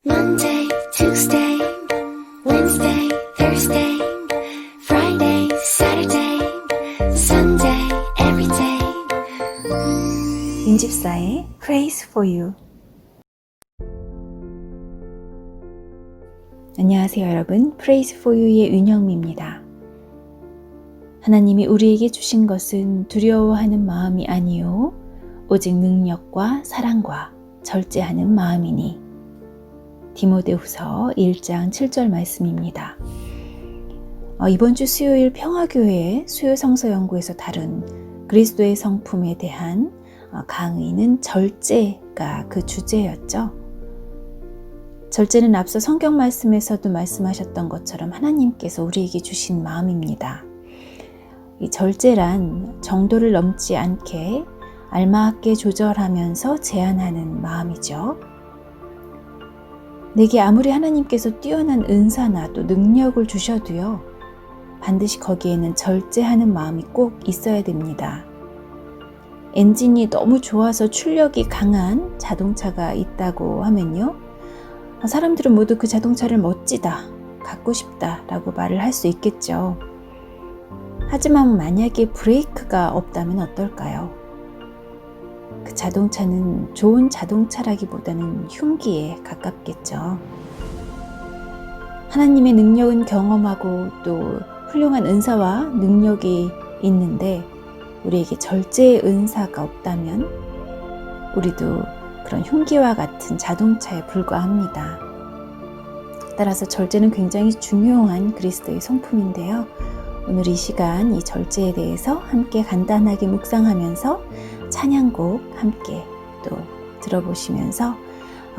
Monday, Tuesday, Wednesday, Thursday, Friday, Saturday, Sunday, every day. 인집사의 Praise for You. 안녕하세요 여러분, Praise for You의 윤영미입니다. 하나님이 우리에게 주신 것은 두려워하는 마음이 아니요 오직 능력과 사랑과 절제하는 마음이니. 디모데후서 1장 7절 말씀입니다. 이번 주 수요일 평화교회의 수요 성서 연구에서 다룬 그리스도의 성품에 대한 강의는 절제가 그 주제였죠. 절제는 앞서 성경 말씀에서도 말씀하셨던 것처럼 하나님께서 우리에게 주신 마음입니다. 이 절제란 정도를 넘지 않게 알맞게 조절하면서 제한하는 마음이죠. 내게 아무리 하나님께서 뛰어난 은사나 또 능력을 주셔도요, 반드시 거기에는 절제하는 마음이 꼭 있어야 됩니다. 엔진이 너무 좋아서 출력이 강한 자동차가 있다고 하면요, 사람들은 모두 그 자동차를 멋지다, 갖고 싶다 라고 말을 할 수 있겠죠. 하지만 만약에 브레이크가 없다면 어떨까요? 그 자동차는 좋은 자동차라기보다는 흉기에 가깝겠죠. 하나님의 능력은 경험하고 또 훌륭한 은사와 능력이 있는데 우리에게 절제의 은사가 없다면 우리도 그런 흉기와 같은 자동차에 불과합니다. 따라서 절제는 굉장히 중요한 그리스도의 성품인데요. 오늘 이 시간 이 절제에 대해서 함께 간단하게 묵상하면서 찬양곡 함께 또 들어보시면서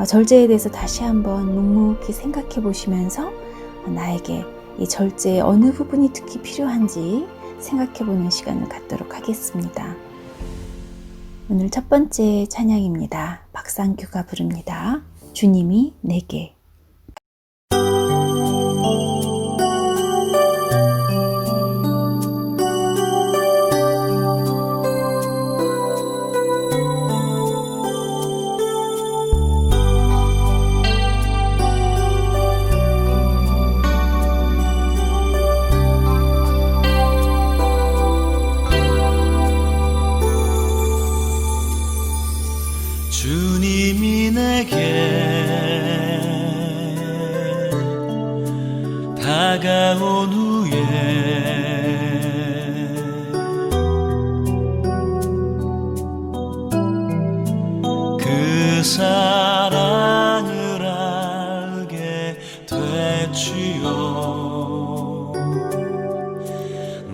절제에 대해서 다시 한번 묵묵히 생각해 보시면서 나에게 이 절제의 어느 부분이 특히 필요한지 생각해 보는 시간을 갖도록 하겠습니다. 오늘 첫 번째 찬양입니다. 박상규가 부릅니다. 주님이 내게. 주님이 내게 다가온 후에 그 사랑을 알게 됐지요.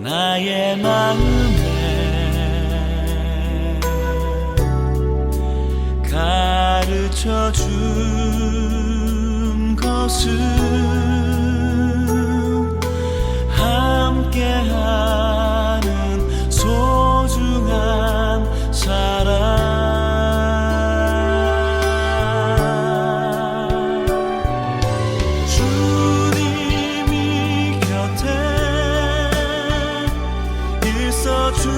나의 마음에 가르쳐 준 것은 함께하는 소중한 사랑. 주님이 곁에 있어준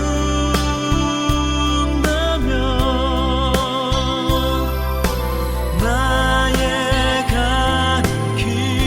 나의 가는 길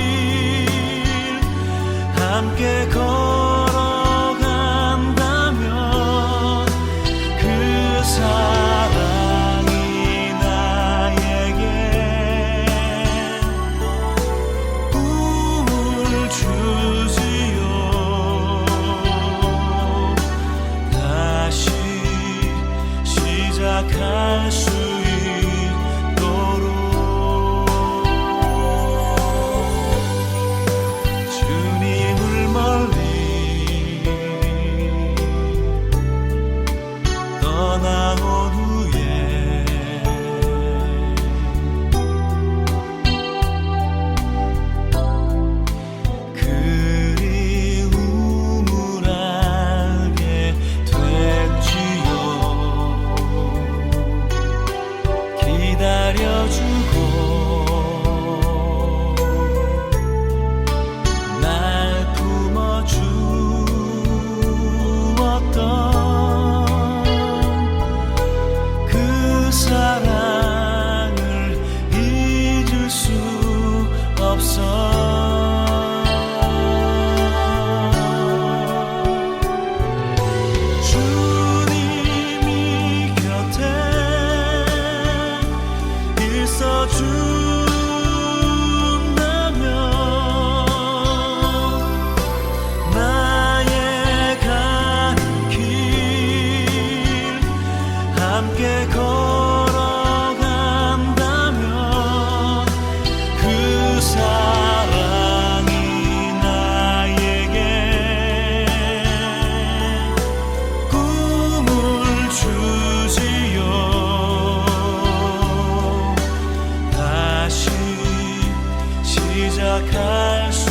시작할 수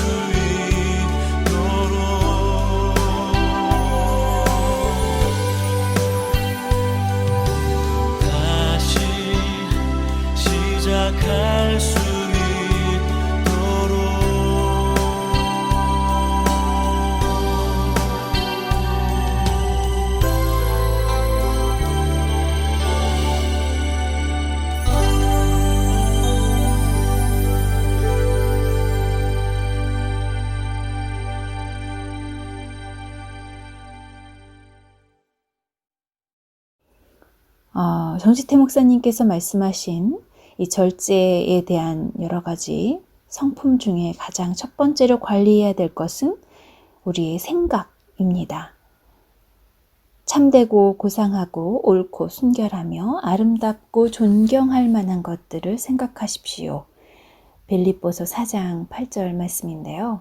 있도록 다시 시작할 수 있도록 정지태 목사님께서 말씀하신 이 절제에 대한 여러 가지 성품 중에 가장 첫 번째로 관리해야 될 것은 우리의 생각입니다. 참되고 고상하고 옳고 순결하며 아름답고 존경할 만한 것들을 생각하십시오. 빌립보서 4장 8절 말씀인데요.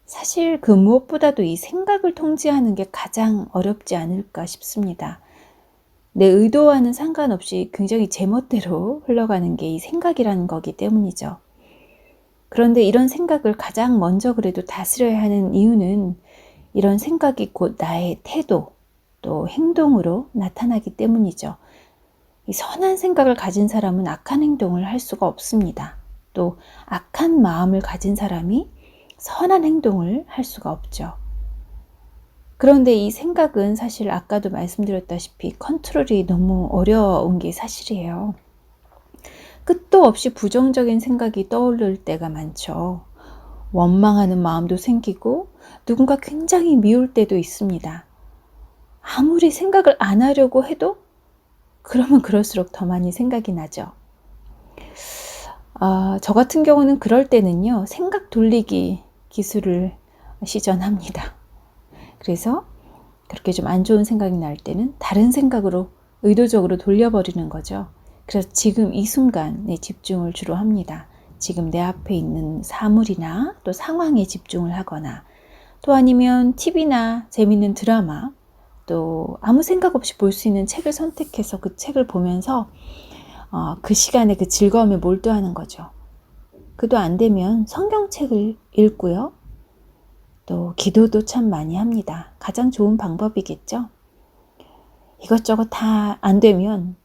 사실 그 무엇보다도 이 생각을 통제하는 게 가장 어렵지 않을까 싶습니다. 내 의도와는 상관없이 굉장히 제멋대로 흘러가는 게 이 생각이라는 거기 때문이죠. 그런데 이런 생각을 가장 먼저 그래도 다스려야 하는 이유는 이런 생각이 곧 나의 태도 또 행동으로 나타나기 때문이죠. 이 선한 생각을 가진 사람은 악한 행동을 할 수가 없습니다. 또 악한 마음을 가진 사람이 선한 행동을 할 수가 없죠. 그런데 이 생각은 사실 아까도 말씀드렸다시피 컨트롤이 너무 어려운 게 사실이에요. 끝도 없이 부정적인 생각이 떠오를 때가 많죠. 원망하는 마음도 생기고 누군가 굉장히 미울 때도 있습니다. 아무리 생각을 안 하려고 해도 그러면 그럴수록 더 많이 생각이 나죠. 저 같은 경우는 그럴 때는요, 생각 돌리기 기술을 시전합니다. 그래서 그렇게 좀 안 좋은 생각이 날 때는 다른 생각으로 의도적으로 돌려버리는 거죠. 그래서 지금 이 순간에 집중을 주로 합니다. 지금 내 앞에 있는 사물이나 또 상황에 집중을 하거나 또 아니면 TV나 재밌는 드라마 또 아무 생각 없이 볼 수 있는 책을 선택해서 그 책을 보면서 그 시간에 그 즐거움에 몰두하는 거죠. 그도 안 되면 성경책을 읽고요. 또 기도도 참 많이 합니다. 가장 좋은 방법이겠죠. 이것저것 다 안 되면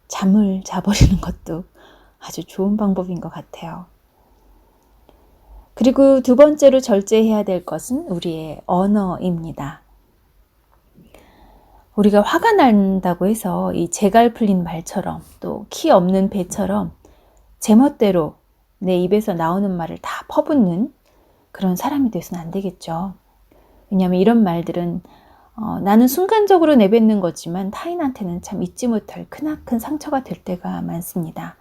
잠을 자버리는 것도 아주 좋은 방법인 것 같아요. 그리고 두 번째로 절제해야 될 것은 우리의 언어입니다. 우리가 화가 난다고 해서 이 재갈 풀린 말처럼 또 키 없는 배처럼 제멋대로 내 입에서 나오는 말을 다 퍼붓는 그런 사람이 돼서는 안 되겠죠. 왜냐하면 이런 말들은 나는 순간적으로 내뱉는 거지만 타인한테는 참 잊지 못할 크나큰 상처가 될 때가 많습니다.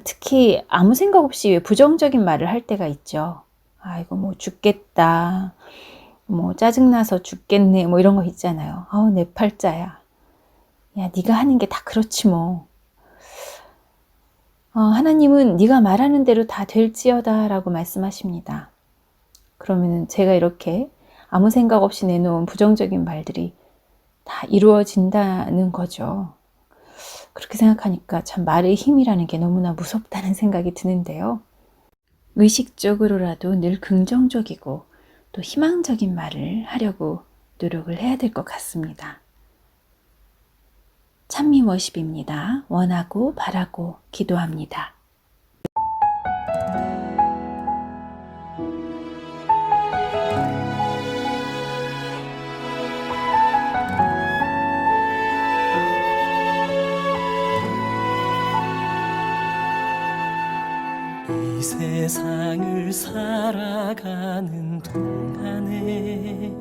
특히 아무 생각 없이 부정적인 말을 할 때가 있죠. 아이고 뭐 죽겠다, 뭐 짜증나서 죽겠네, 뭐 이런 거 있잖아요. 내 팔자야. 야, 네가 하는 게 다 그렇지 뭐. 하나님은 네가 말하는 대로 다 될지어다 라고 말씀하십니다. 그러면은 제가 이렇게 아무 생각 없이 내놓은 부정적인 말들이 다 이루어진다는 거죠. 그렇게 생각하니까 참 말의 힘이라는 게 너무나 무섭다는 생각이 드는데요. 의식적으로라도 늘 긍정적이고 또 희망적인 말을 하려고 노력을 해야 될 것 같습니다. 찬미 워십입니다. 원하고 바라고 기도합니다. 이 세상을 살아가는 동안에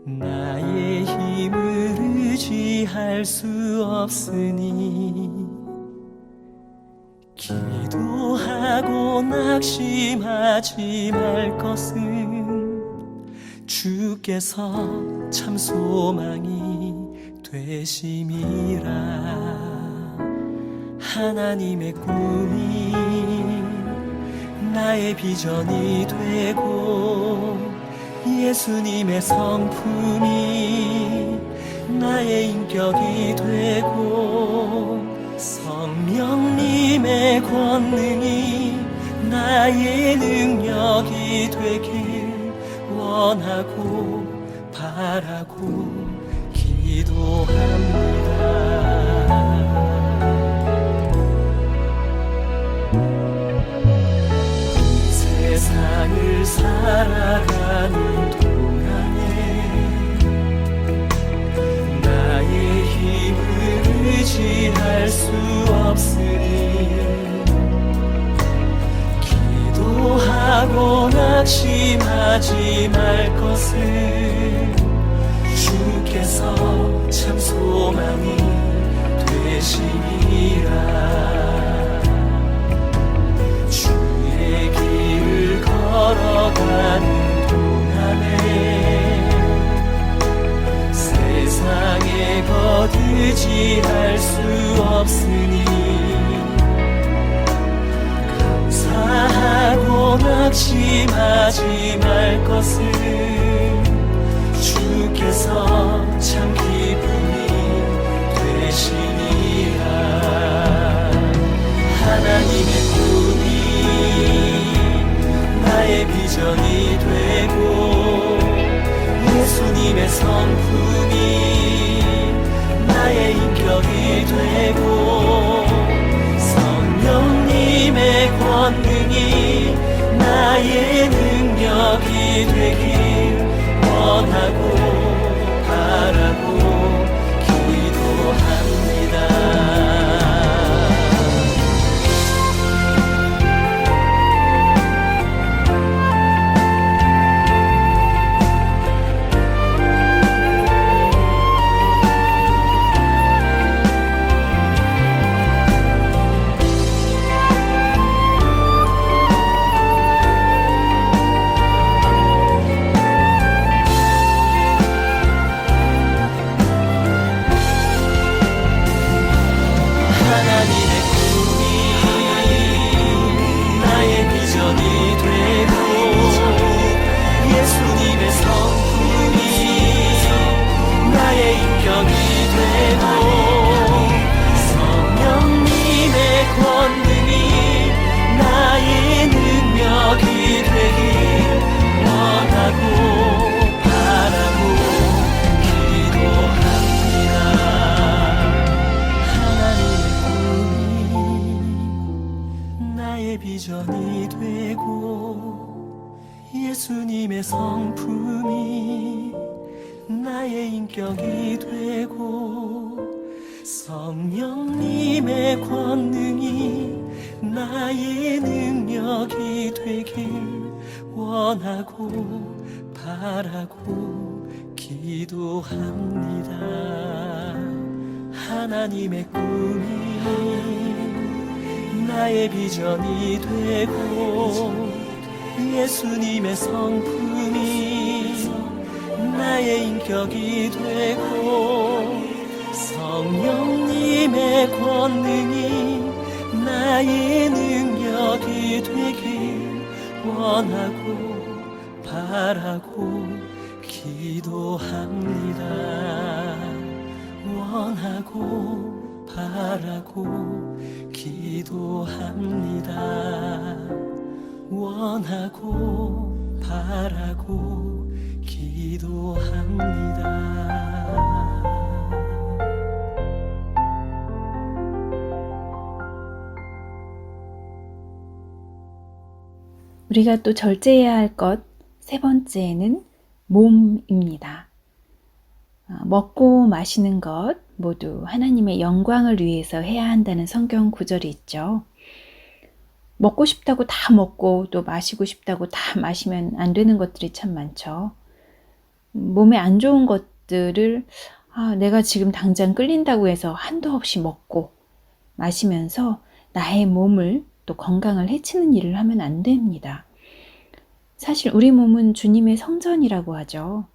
나의 힘을 의지할 수 없으니 기도하고 낙심하지 말 것은 주께서 참 소망이 되심이라. 하나님의 꿈이 나의 비전이 되고 예수님의 성품이 나의 인격이 되고 성령님의 권능이 나의 능력이 되길 원하고 바라고 기도합니다. 세상을 살아가는 동안에 나의 힘을 의지할 수 없으니 기도하고 낙심하지 말 것을 주께서 참 소망이 되시니라. 주의 길을 걸어가는 동안에 세상에 거두지할 수 없으니 감사하고 낙심하지 말 것을 주께서 참 기쁨이 되시니라. 하나님의 꿈이 나의 비전이 되고 예수님의 성품이 나의 인격이 되고 성령님의 권능이 나의 능력이 되길 원하고 바라고 기도합니다. 비전이 되고 예수님의 성품이 나의 인격이 되고 성령님의 권능이 나의 능력이 되길 원하고 바라고 기도합니다. 하나님의 꿈이 나의 비전이 되고 예수님의 성품이 나의 인격이 되고 성령님의 권능이 나의 능력이 되길 원하고 바라고 기도합니다. 원하고 바라고 기도합니다. 원하고 바라고 기도합니다. 우리가 또 절제해야 할 것 세 번째는 몸입니다. 먹고 마시는 것 모두 하나님의 영광을 위해서 해야 한다는 성경 구절이 있죠. 먹고 싶다고 다 먹고 또 마시고 싶다고 다 마시면 안 되는 것들이 참 많죠. 몸에 안 좋은 것들을 내가 지금 당장 끌린다고 해서 한도 없이 먹고 마시면서 나의 몸을 또 건강을 해치는 일을 하면 안 됩니다. 사실 우리 몸은 주님의 성전이라고 하죠.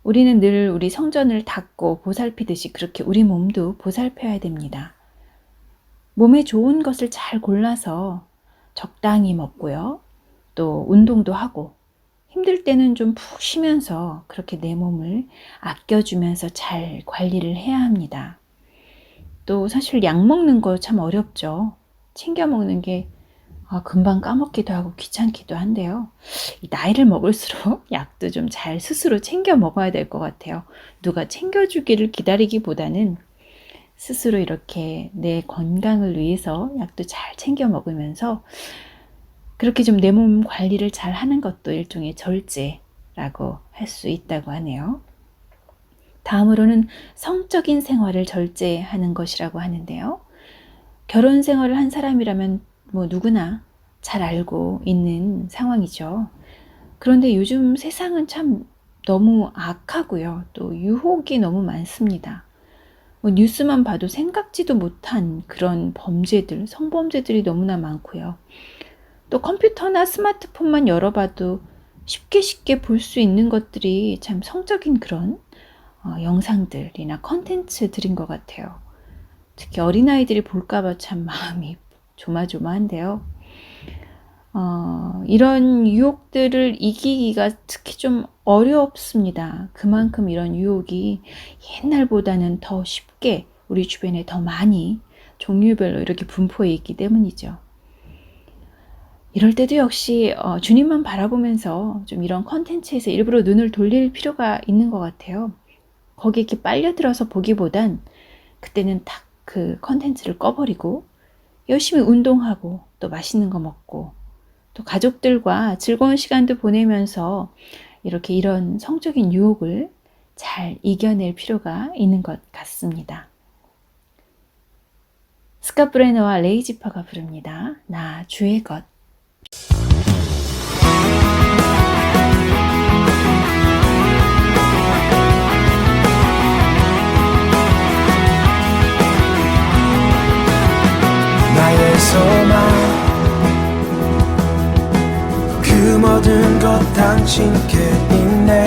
우리는 늘 우리 성전을 닦고 보살피듯이 그렇게 우리 몸도 보살펴야 됩니다. 몸에 좋은 것을 잘 골라서 적당히 먹고요. 또 운동도 하고 힘들 때는 좀 푹 쉬면서 그렇게 내 몸을 아껴주면서 잘 관리를 해야 합니다. 또 사실 약 먹는 거 참 어렵죠. 챙겨 먹는 게 금방 까먹기도 하고 귀찮기도 한데요. 이 나이를 먹을수록 약도 좀 잘 스스로 챙겨 먹어야 될 것 같아요. 누가 챙겨주기를 기다리기보다는 스스로 이렇게 내 건강을 위해서 약도 잘 챙겨 먹으면서 그렇게 좀 내 몸 관리를 잘 하는 것도 일종의 절제라고 할 수 있다고 하네요. 다음으로는 성적인 생활을 절제하는 것이라고 하는데요. 결혼 생활을 한 사람이라면 뭐 누구나 잘 알고 있는 상황이죠. 그런데 요즘 세상은 참 너무 악하고요. 또 유혹이 너무 많습니다. 뭐 뉴스만 봐도 생각지도 못한 그런 범죄들, 성범죄들이 너무나 많고요. 또 컴퓨터나 스마트폰만 열어봐도 쉽게 볼 수 있는 것들이 참 성적인 그런 영상들이나 컨텐츠들인 것 같아요. 특히 어린아이들이 볼까봐 참 마음이 조마조마한데요. 이런 유혹들을 이기기가 특히 좀 어렵습니다. 그만큼 이런 유혹이 옛날보다는 더 쉽게 우리 주변에 더 많이 종류별로 이렇게 분포해 있기 때문이죠. 이럴 때도 역시 주님만 바라보면서 좀 이런 컨텐츠에서 일부러 눈을 돌릴 필요가 있는 것 같아요. 거기에 이렇게 빨려들어서 보기보단 그때는 딱 그 컨텐츠를 꺼버리고 열심히 운동하고 또 맛있는 거 먹고 또 가족들과 즐거운 시간도 보내면서 이렇게 이런 성적인 유혹을 잘 이겨낼 필요가 있는 것 같습니다. 스캇 브레너와 레이 지퍼가 부릅니다. 나 주의 것. 나의 소망 그 모든 것 당신께 있네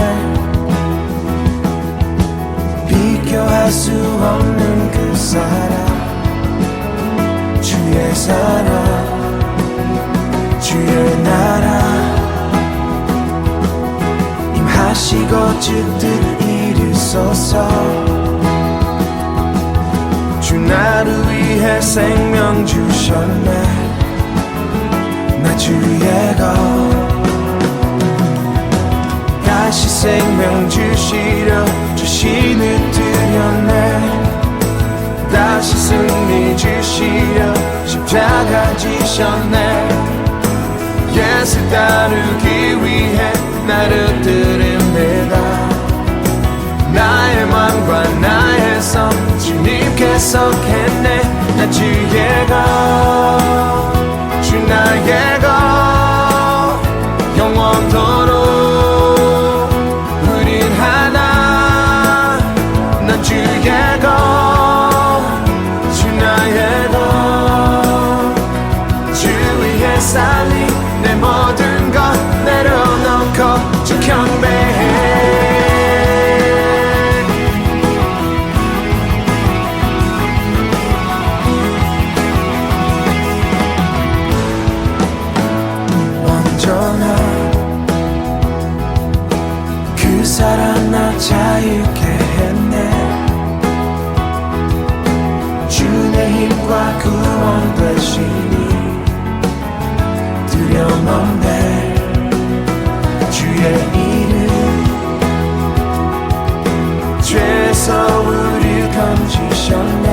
비교할 수 없는 그 사랑 주의 사랑 주의 나라 임하시고 주뜻 이루소서 주 나를 위해 생명 주셨네 나 주의 것 다시 생명 주시려 주신을 드렸네 다시 승리 주시려 십자가 지셨네 예수 따르기 위해 나를 드립니다 나의 맘과 나의 성 주님께서 했네 나 주의 것 주 나의 것 영원토록 우린 하나 나 주의 것 주 나의 것 주 위에 살린 내 모든 것 내려놓고 주 경배해 그 사랑 나 자유케 했네 주의 힘과 구원 되시니 두려움 없네 주의 이름 죄에서 우릴 건지셨네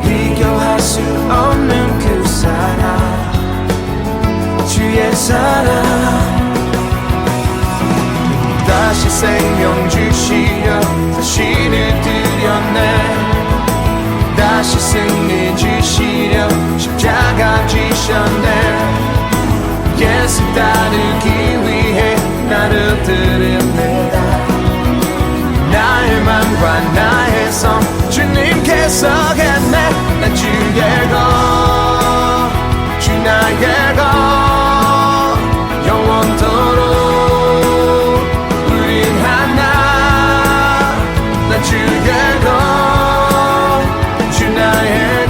비교할 수 없는 그 사랑 주의 사랑 다시 생명 주시려 다시를 드렸네 다시 승리 주시려 십자가 지셨네 예수 따르기 위해 나를 드립니다 나의 맘과 나의 성 주님께서 했네 나 주의 것 주 나의 것 영원토록 우린 하나 나 주의 것 주 나의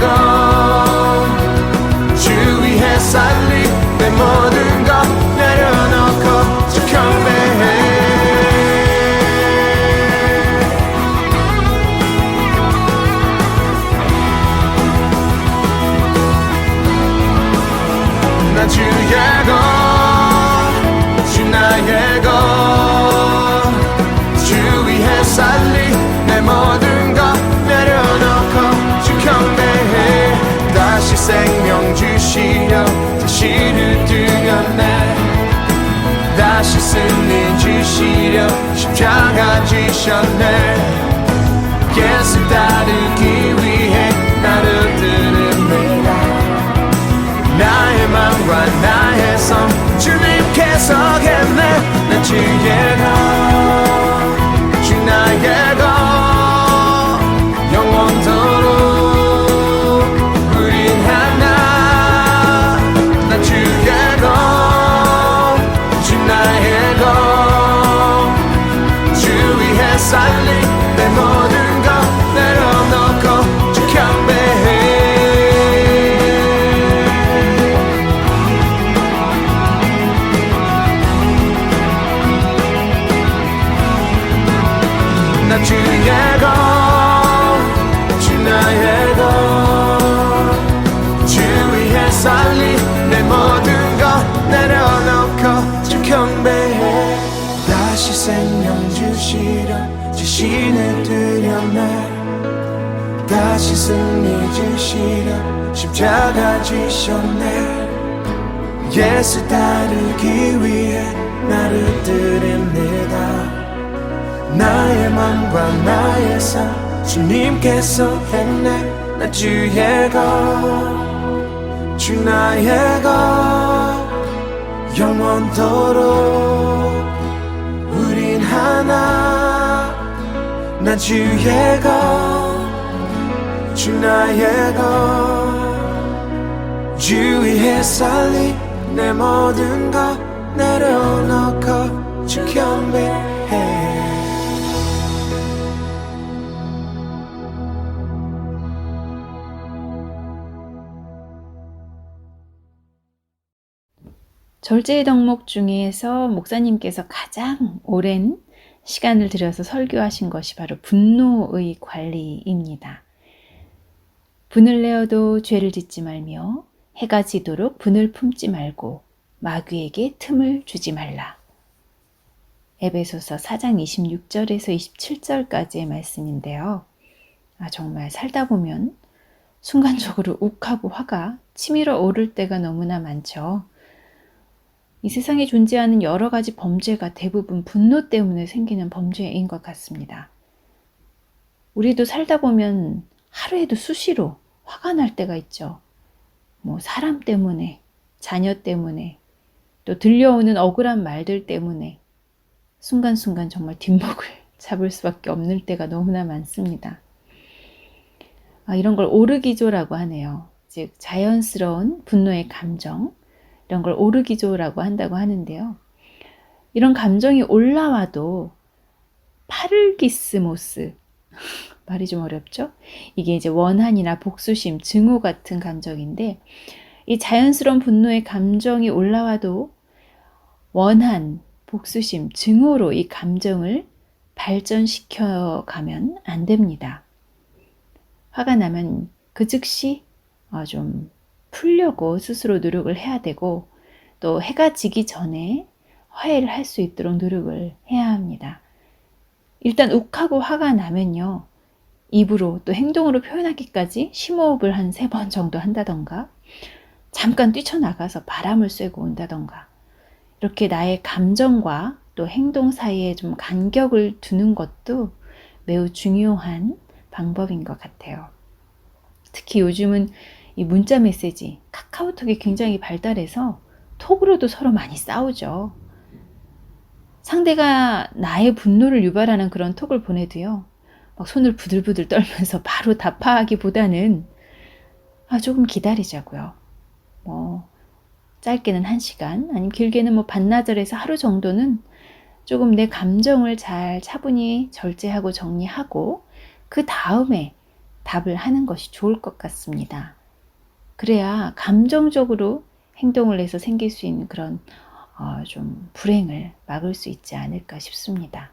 것, 주 나의 것, 주 위해 살리 내 모든 것 내려놓고 주 경배해. 다시 생명 주시려 다시를 드렸네. 다시 승리 주시려 십자가 지셨네. 예수 따르기 위해 나를 드립니다. 나의 맘과 나의 삶 주님께서 했네. 난 주의 것, 주 나의 것, 영원토록 우린 하나. 난 주의 것, 주 나의 것, 주 위해 살리 내 모든 것 내려놓고 주 경배해. 난 주의 것, 주 나의 것, 주 위해 살리 내 모든 것 내려놓고 주 경배해. 다시 생명 주시려 주신을 드렸네. 다시 승리 주시려 십자가 지셨네. 예수 따르기 위해 나를 드립니다. 나의 맘과 나의 삶 주님께서 했네. 나 주의 것, 주 나의 것, 영원토록 우린 하나. 나 주의 것, 주 나의 것, 주 위해 살리 내 모든 것 내려놓고 주 경배해. 절제의 덕목 중에서 목사님께서 가장 오랜 시간을 들여서 설교하신 것이 바로 분노의 관리입니다. 분을 내어도 죄를 짓지 말며 해가 지도록 분을 품지 말고 마귀에게 틈을 주지 말라. 에베소서 4장 26절에서 27절까지의 말씀인데요. 정말 살다 보면 순간적으로 욱하고 화가 치밀어 오를 때가 너무나 많죠. 이 세상에 존재하는 여러 가지 범죄가 대부분 분노 때문에 생기는 범죄인 것 같습니다. 우리도 살다 보면 하루에도 수시로 화가 날 때가 있죠. 사람 때문에, 자녀 때문에, 또 들려오는 억울한 말들 때문에 순간순간 정말 뒷목을 잡을 수밖에 없는 때가 너무나 많습니다. 이런 걸 오르기조라고 하네요. 즉 자연스러운 분노의 감정, 이런 걸 오르기조라고 한다고 하는데요. 이런 감정이 올라와도 파를기스모스, 말이 좀 어렵죠? 이게 이제 원한이나 복수심, 증오 같은 감정인데, 이 자연스러운 분노의 감정이 올라와도 원한, 복수심, 증오로 이 감정을 발전시켜 가면 안 됩니다. 화가 나면 그 즉시 좀 풀려고 스스로 노력을 해야 되고, 또 해가 지기 전에 화해를 할 수 있도록 노력을 해야 합니다. 일단 욱하고 화가 나면요, 입으로 또 행동으로 표현하기까지 심호흡을 한 3번 정도 한다던가, 잠깐 뛰쳐나가서 바람을 쐬고 온다던가, 이렇게 나의 감정과 또 행동 사이에 좀 간격을 두는 것도 매우 중요한 방법인 것 같아요. 특히 요즘은 이 문자 메시지, 카카오톡이 굉장히 발달해서 톡으로도 서로 많이 싸우죠. 상대가 나의 분노를 유발하는 그런 톡을 보내도요, 막 손을 부들부들 떨면서 바로 답하기보다는 조금 기다리자고요. 짧게는 1시간, 아니면 길게는 반나절에서 하루 정도는 조금 내 감정을 잘 차분히 절제하고 정리하고 그 다음에 답을 하는 것이 좋을 것 같습니다. 그래야 감정적으로 행동을 해서 생길 수 있는 그런 좀 불행을 막을 수 있지 않을까 싶습니다.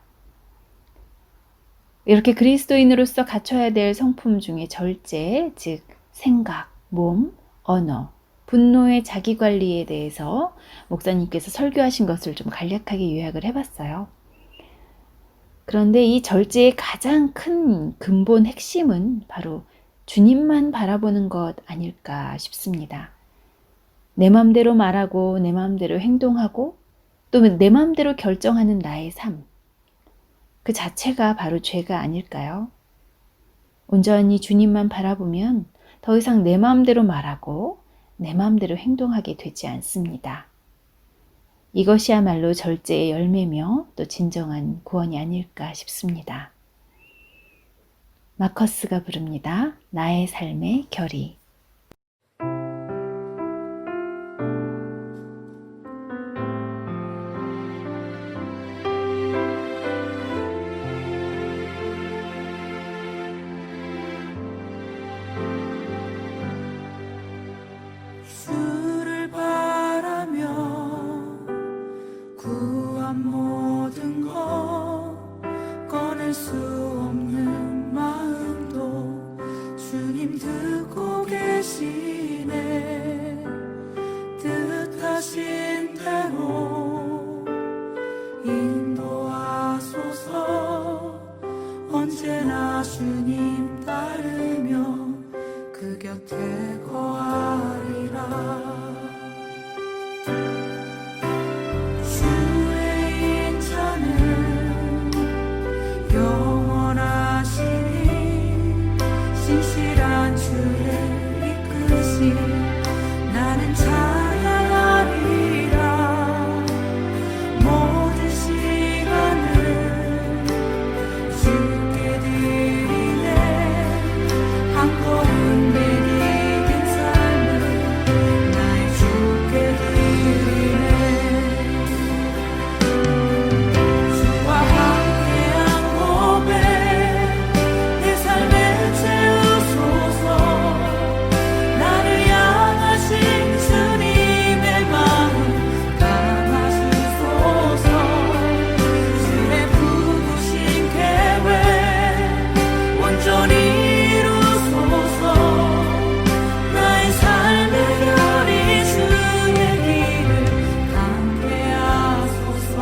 이렇게 그리스도인으로서 갖춰야 될 성품 중에 절제, 즉 생각, 몸, 언어, 분노의 자기관리에 대해서 목사님께서 설교하신 것을 좀 간략하게 요약을 해봤어요. 그런데 이 절제의 가장 큰 근본 핵심은 바로 주님만 바라보는 것 아닐까 싶습니다. 내 마음대로 말하고 내 마음대로 행동하고 또 내 마음대로 결정하는 나의 삶. 그 자체가 바로 죄가 아닐까요? 온전히 주님만 바라보면 더 이상 내 마음대로 말하고 내 마음대로 행동하게 되지 않습니다. 이것이야말로 절제의 열매며 또 진정한 구원이 아닐까 싶습니다. 마커스가 부릅니다. 나의 삶의 결의. 주를 바라며 구한 모든 것 꺼낼 수 없는 마음도 주님 듣고 계시네. 뜻하신 대로 인도하소서. 언제나 주님 따르며 그 곁에 거하리라. 주의 인자는 영원하시니 신실한 주의 이끄심 나는 찬양하리라. 모든 시간을 주께 드리네. 한 걸음 내디딘 삶을 나의 주께 드리네. 주와 함께한 고백 내 삶에 채우소서. 나를 향하신 주님의 마음 담아주소서. 주의 부으신 계획 온전히 이루소서. 나의 삶의 결이 주의 길을 담게 하소서.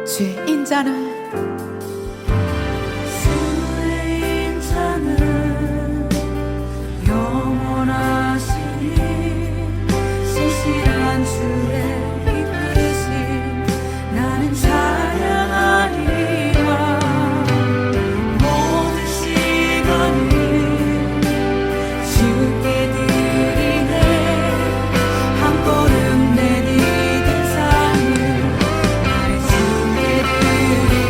주의 인자는 주의 인자는 영원하시니 신실한 주의 이끄심 나는 찬양하리라. 모든 시간을 주께 드리네. 한 걸음 내디딘 삶을 나의 주께 드리네.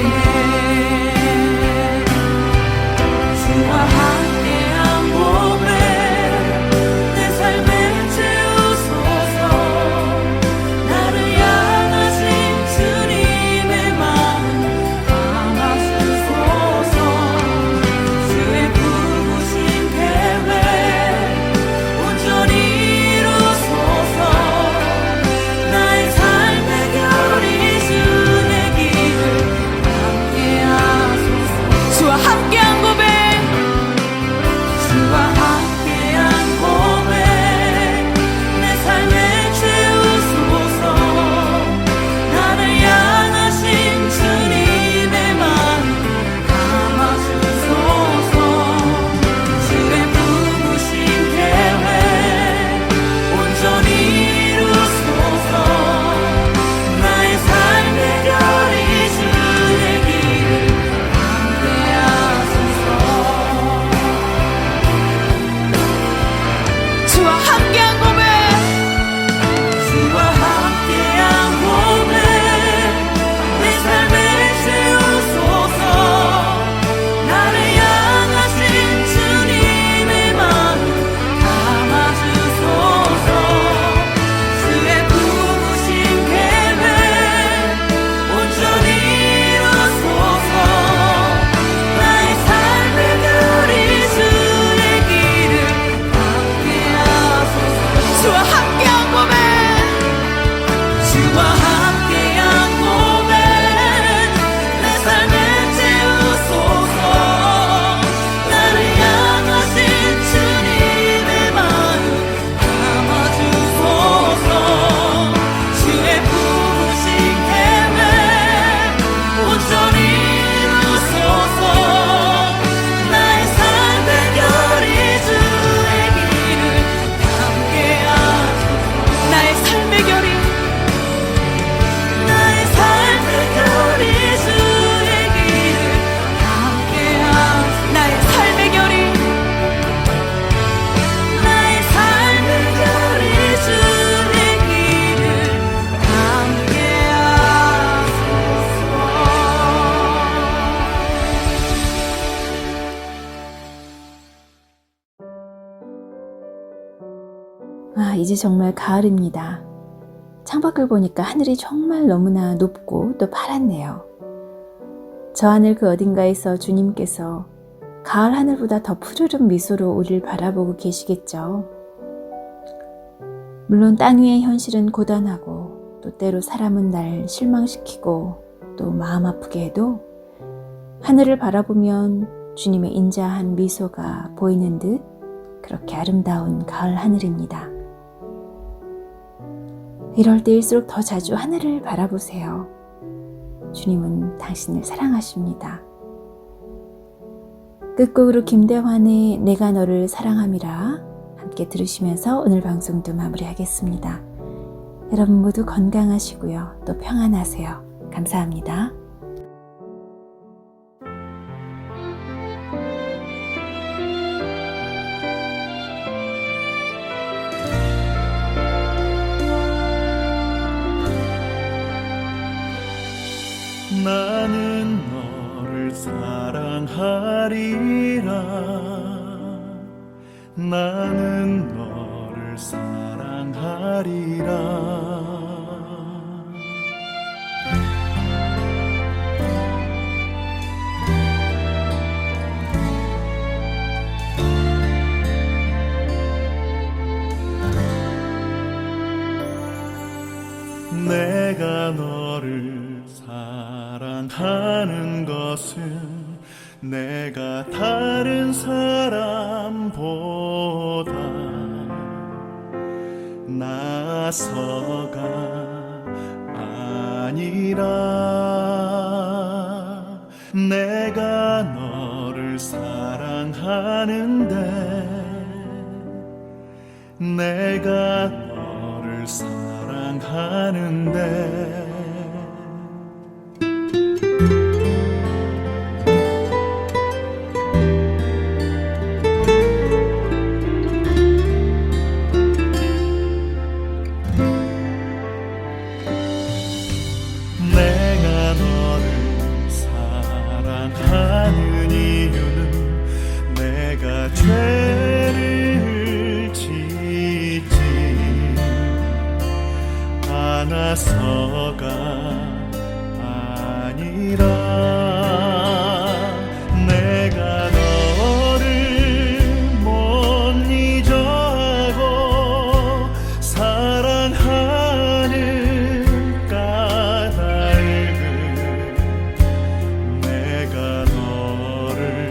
이제 정말 가을입니다. 창밖을 보니까 하늘이 정말 너무나 높고 또 파랗네요. 저 하늘 그 어딘가에서 주님께서 가을 하늘보다 더 푸르른 미소로 우리를 바라보고 계시겠죠. 물론 땅 위의 현실은 고단하고 또 때로 사람은 날 실망시키고 또 마음 아프게 해도 하늘을 바라보면 주님의 인자한 미소가 보이는 듯 그렇게 아름다운 가을 하늘입니다. 이럴 때일수록 더 자주 하늘을 바라보세요. 주님은 당신을 사랑하십니다. 끝곡으로 김대환의 내가 너를 사랑함이라 함께 들으시면서 오늘 방송도 마무리하겠습니다. 여러분 모두 건강하시고요. 또 평안하세요. 감사합니다. 나는 너를 사랑하리라. 나는 너를 사랑하리라. 내가 너를 사랑하는 것은 내가 다른 사람보다 나서가 아니라 내가 너를 사랑하는데 내가 너를 사랑하는데 내가 너를 사랑하는 이유는 내가 죄를 짓지 않아서가 아니라 내가 너를 못 잊어하고 사랑하는 까닭은 내가 너를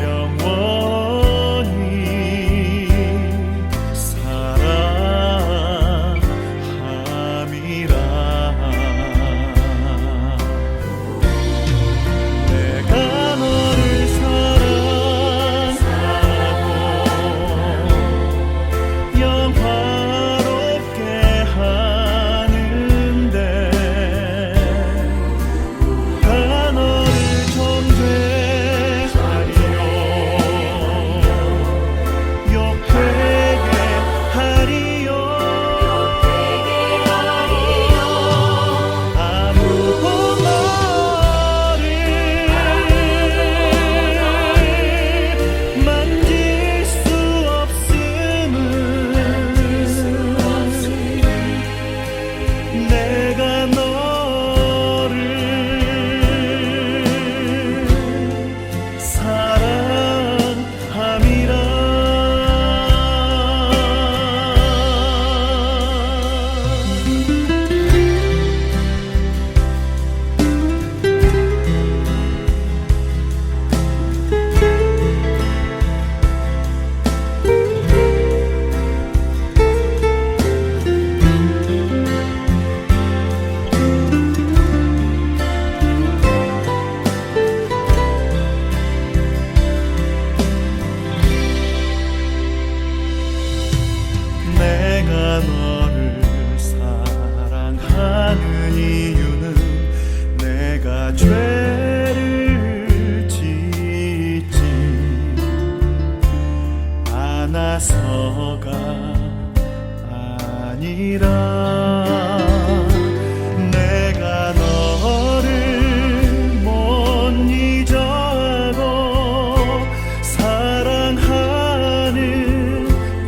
영원히 사랑함이라. 내가 너를 사랑하고 영화롭게 하는데 내가 너를 존재하리요 욕되게 하리요 아무도 너를 만질 수 없음은 내가 너를 사랑함이라. 내가 너를 사랑하는 이유는 내가 죄를 짓지 않아서가 아니라 내가 너를 못 잊어하고 사랑하는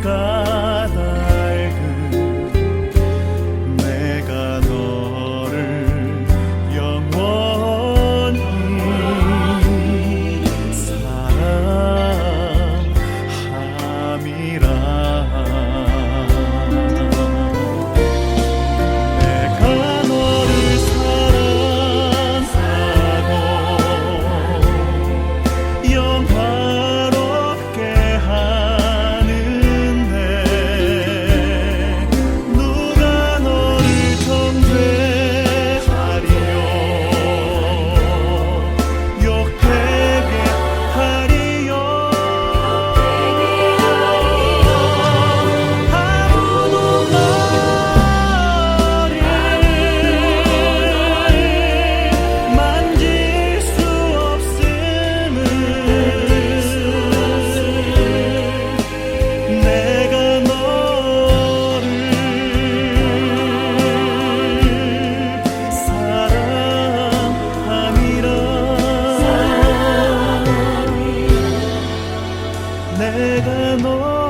까닭은 내가 너